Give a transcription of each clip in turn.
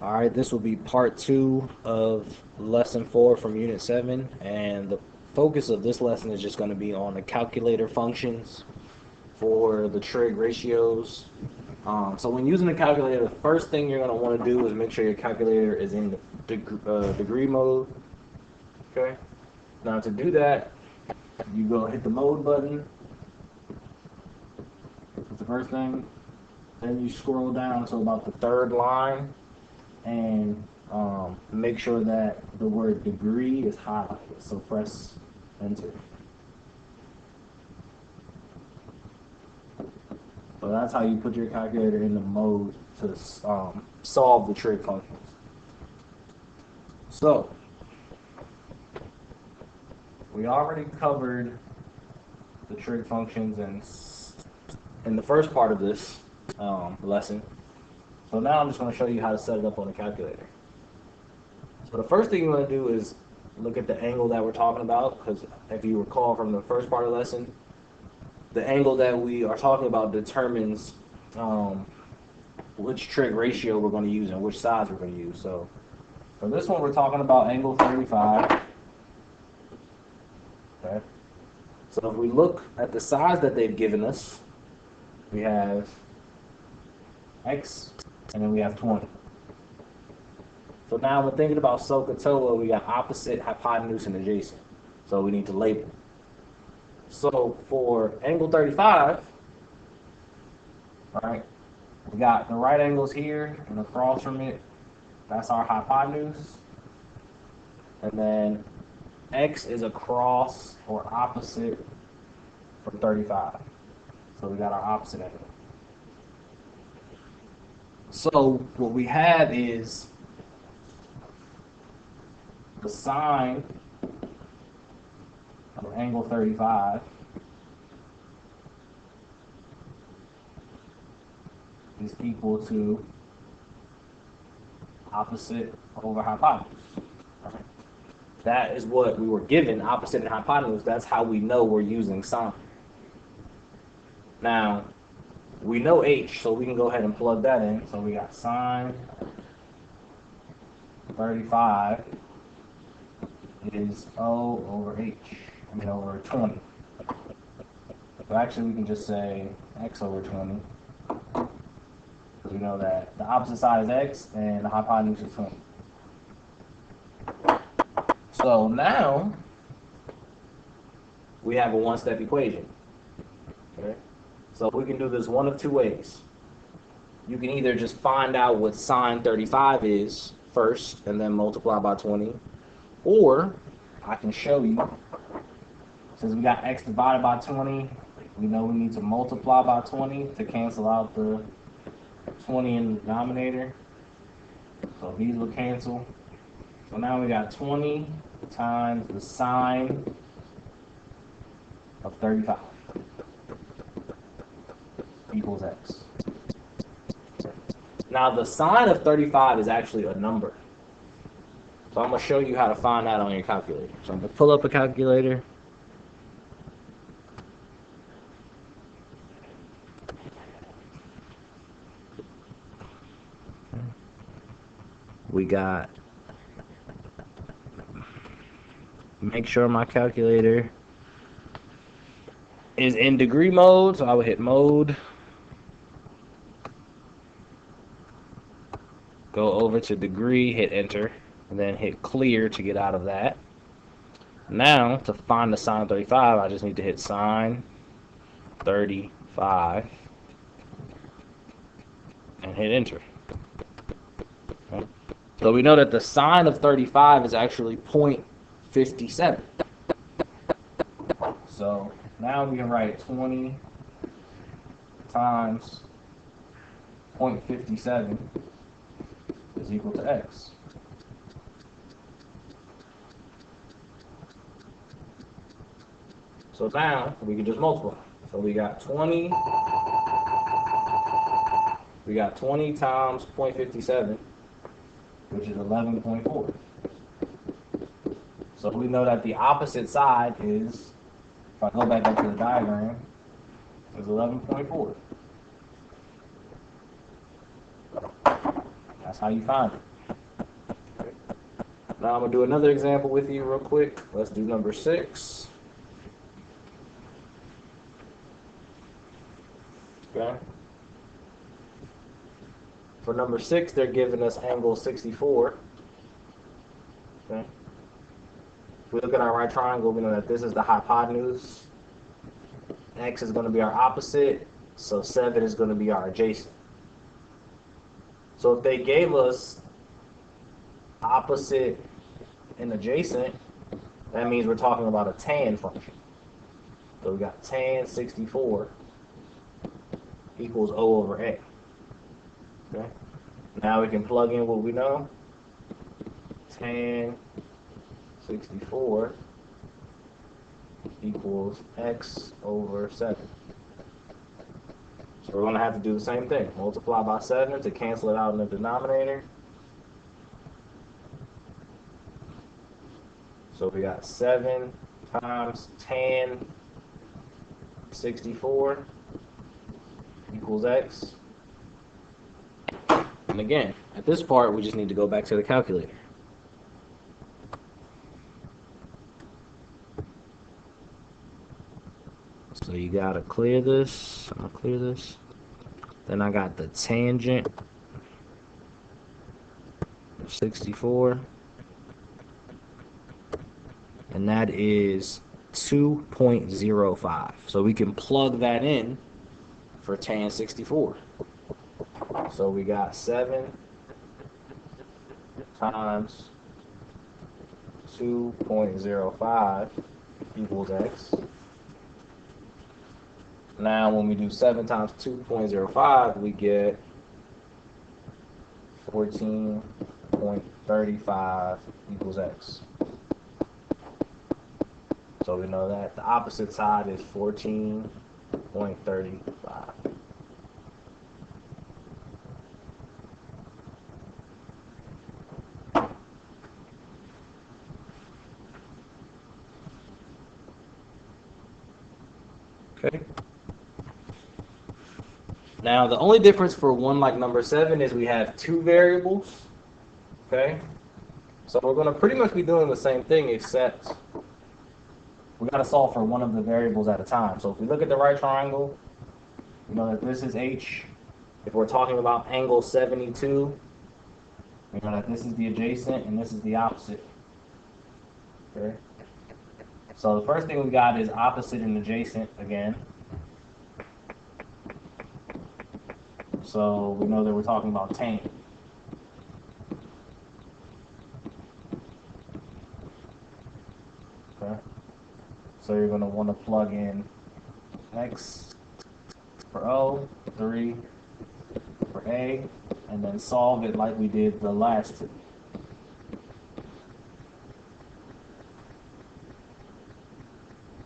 All right, this will be part 2 of lesson 4 from unit 7, and the focus of this lesson is just going to be on the calculator functions for the trig ratios. So when using the calculator, the first thing you're going to want to do is make sure your calculator is in the degree mode. Okay. Now to do that, you go hit the mode button. That's the first thing. Then you scroll down to about the third line and make sure that the word degree is highlighted. So press enter. So that's how you put your calculator in the mode to solve the trig functions. So we already covered the trig functions in the first part of this lesson. So now I'm just going to show you how to set it up on the calculator. So the first thing you want to do is look at the angle that we're talking about, because if you recall from the first part of the lesson, the angle that we are talking about determines which trig ratio we're going to use and which size we're going to use. So for this one, we're talking about angle 35. Okay. So if we look at the size that they've given us, we have x, and then we have 20. So now we're thinking about SOHCAHTOA, we got opposite, hypotenuse, and adjacent. So we need to label. So for angle 35, all right, we got the right angles here, and across from it, that's our hypotenuse. And then x is across or opposite from 35. So we got our opposite angle. So what we have is the sine of angle 35 is equal to opposite over hypotenuse. Right. That is what we were given, opposite and hypotenuse. That's how we know we're using sine. Now, we know h, so we can go ahead and plug that in. So we got sine 35 is O over h, over 20. So actually we can just say x over 20, because we know that the opposite side is x and the hypotenuse is 20. So now we have a one-step equation. Okay? So we can do this one of two ways. You can either just find out what sine 35 is first and then multiply by 20, or I can show you, since we got x divided by 20, we know we need to multiply by 20 to cancel out the 20 in the denominator. So these will cancel. So now we got 20 times the sine of 35 equals x. Now the sine of 35 is actually a number. So I'm going to show you how to find that on your calculator. So I'm going to pull up a calculator. We got, make sure my calculator is in degree mode. So I would hit mode. Go over to degree, hit enter, and then hit clear to get out of that. Now, to find the sine 35, I just need to hit sine 35 and hit enter. Okay. So we know that the sine of 35 is actually 0.57. So now we can write 20 times 0.57 is equal to x. So now we can just multiply. So we got 20 times 0.57, which is 11.4. So we know that the opposite side is, if I go back up to the diagram, is 11.4. That's how you find it. Now I'm going to do another example with you real quick. Let's do number 6. Okay. For number 6, they're giving us angle 64. Okay. If we look at our right triangle, we know that this is the hypotenuse. X is going to be our opposite, so 7 is going to be our adjacent. So if they gave us opposite and adjacent, that means we're talking about a tan function. So we got tan 64 equals O over A. Okay. Now we can plug in what we know. Tan 64 equals X over 7. So we're going to have to do the same thing. Multiply by 7 to cancel it out in the denominator. So we got 7 times tan 64 equals X. And again, at this part, we just need to go back to the calculator. So you gotta clear this. I'll clear this. Then I got the tangent of 64. And that is 2.05. So we can plug that in for tan 64. So we got 7 times 2.05 equals X. Now when we do 7 times 2.05, we get 14.35 equals X. So we know that the opposite side is 14.35. Okay. Now the only difference for one like number 7 is we have 2 variables. Okay. So we're going to pretty much be doing the same thing, except we got to solve for one of the variables at a time. So if we look at the right triangle, we know that this is H. If we're talking about angle 72, we know that this is the adjacent and this is the opposite. Okay. So the first thing we got is opposite and adjacent again. So we know that we're talking about tan. Okay. So you're going to want to plug in X for O, 3 for A, and then solve it like we did the last two.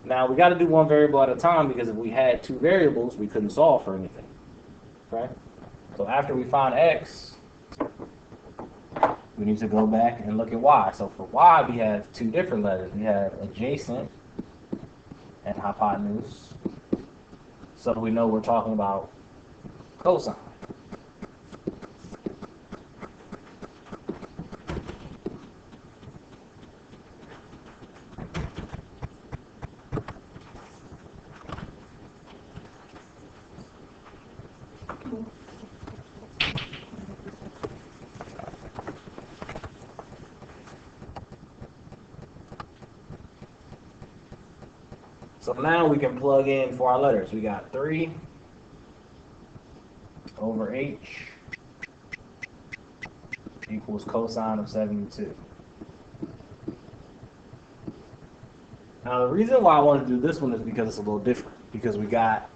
Now we got to do one variable at a time, because if we had 2 variables, we couldn't solve for anything. Okay? So after we find X, we need to go back and look at Y. So for Y, we have 2 different letters. We have adjacent and hypotenuse. So we know we're talking about cosine. So now we can plug in for our letters. We got 3 over H equals cosine of 72. Now the reason why I want to do this one is because it's a little different. Because we got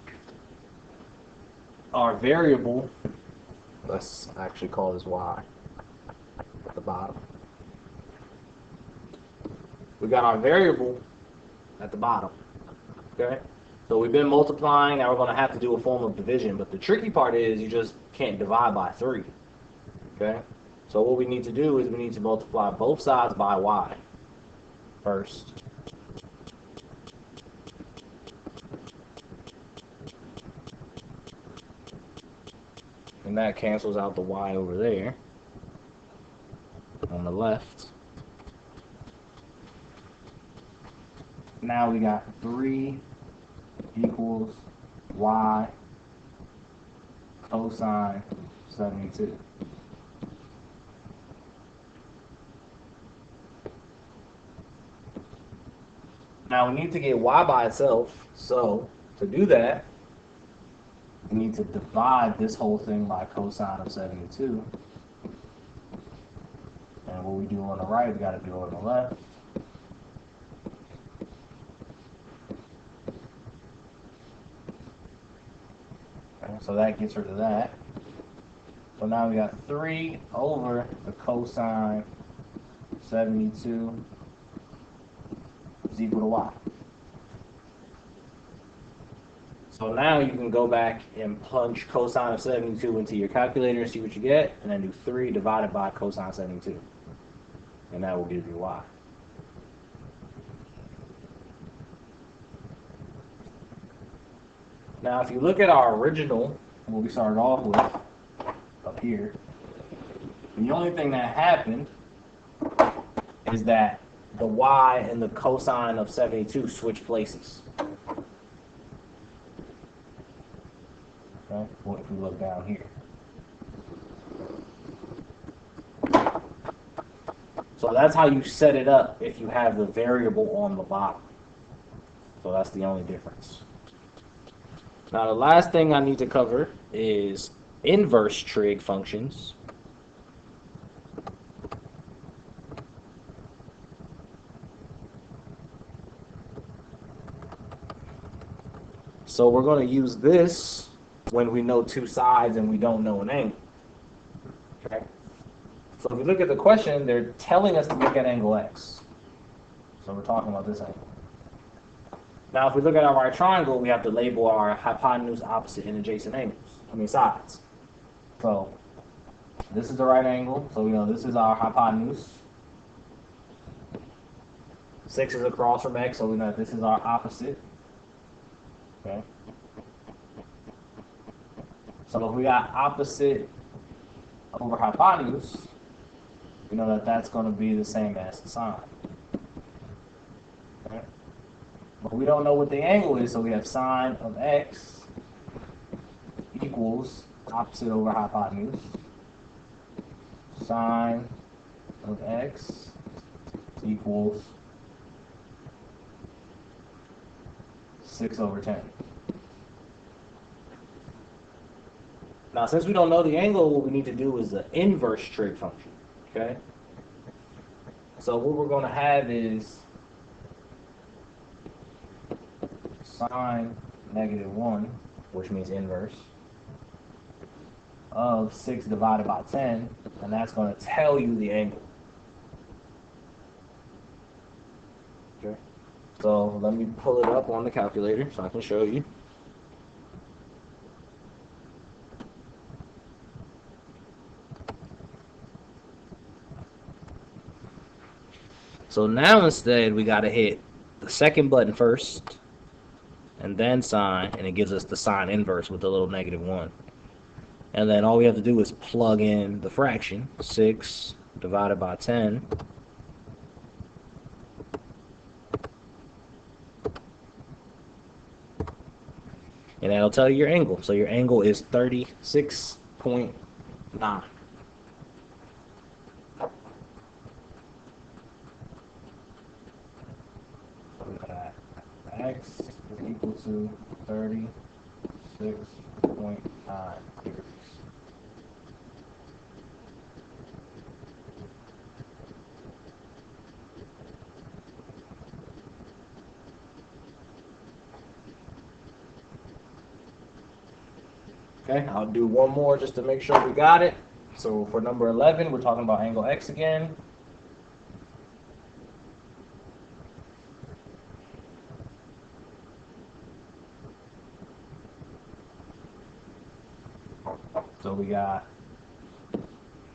our variable, let's actually call this Y at the bottom. We got our variable at the bottom. Okay, so we've been multiplying. Now we're going to have to do a form of division. But the tricky part is you just can't divide by 3. Okay, so what we need to do is we need to multiply both sides by Y first. And that cancels out the Y over there on the left. now we got 3 equals y cosine 72. Now we need to get y by itself, so to do that, we need to divide this whole thing by cosine of 72. And what we do on the right, we got to do on the left. Okay, so that gets rid of that. So now we got 3 over the cosine 72 is equal to y. So now you can go back and punch cosine of 72 into your calculator and see what you get, and then do 3 divided by cosine 72. And that will give you y. Now if you look at our original, what we started off with, up here, the only thing that happened is that the y and the cosine of 72 switch places. Okay, well, if we look down here. So that's how you set it up if you have the variable on the bottom. So that's the only difference. Now the last thing I need to cover is inverse trig functions. So we're going to use this when we know 2 sides and we don't know an angle. Okay? So if we look at the question, they're telling us to look at angle x. So we're talking about this angle. Now if we look at our right triangle, we have to label our hypotenuse, opposite, and adjacent sides. So this is the right angle, so we know this is our hypotenuse. 6 is across from x, so we know that this is our opposite. Okay. So if we got opposite over hypotenuse, we know that that's going to be the same as the sine. Okay. But we don't know what the angle is, so we have sine of x equals opposite over hypotenuse. Sine of x equals 6 over 10. Now, since we don't know the angle, what we need to do is the inverse trig function. Okay? So what we're going to have is sine -1, which means inverse, of 6 divided by 10, and that's going to tell you the angle. Okay? So let me pull it up on the calculator so I can show you. So now instead we got to hit the second button first and then sine, and it gives us the sine inverse with the little -1. And then all we have to do is plug in the fraction, 6 divided by 10. And that'll tell you your angle. So your angle is 36.9. X is equal to 36.9 degrees. Okay, I'll do one more just to make sure we got it. So for number 11, we're talking about angle x again. So we got,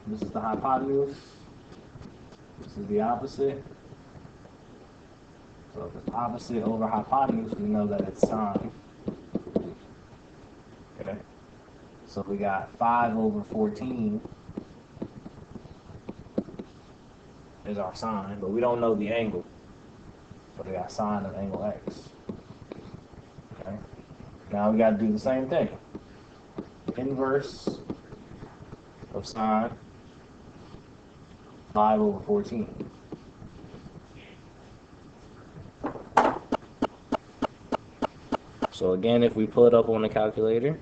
this is the hypotenuse, this is the opposite. So if it's opposite over hypotenuse, we know that it's sine. Okay. So we got 5 over 14 is our sine, but we don't know the angle. But we got sine of angle x. Okay. Now we got to do the same thing. Inverse of sine 5 over 14. So again, if we pull it up on the calculator,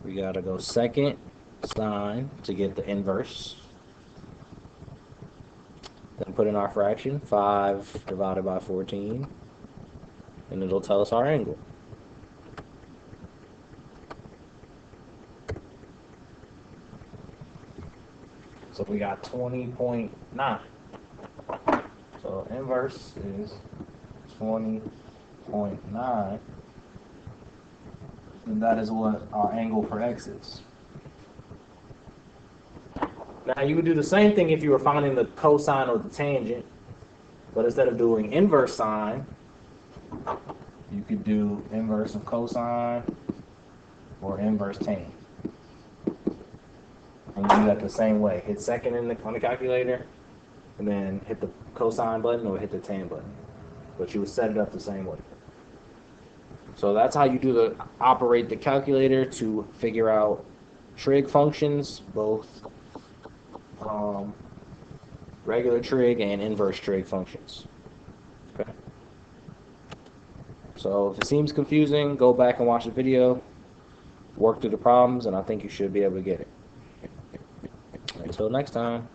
we gotta go second sine to get the inverse. Then put in our fraction, 5 divided by 14, and it'll tell us our angle. So we got 20.9. So inverse is 20.9. And that is what our angle for x is. Now you would do the same thing if you were finding the cosine or the tangent, but instead of doing inverse sine, you could do inverse of cosine or inverse tan. And you do that the same way. Hit second on the calculator, and then hit the cosine button or hit the tan button. But you would set it up the same way. So that's how you operate the calculator to figure out trig functions, both regular trig and inverse trig functions. Okay. So if it seems confusing, go back and watch the video, work through the problems, and I think you should be able to get it. Until next time.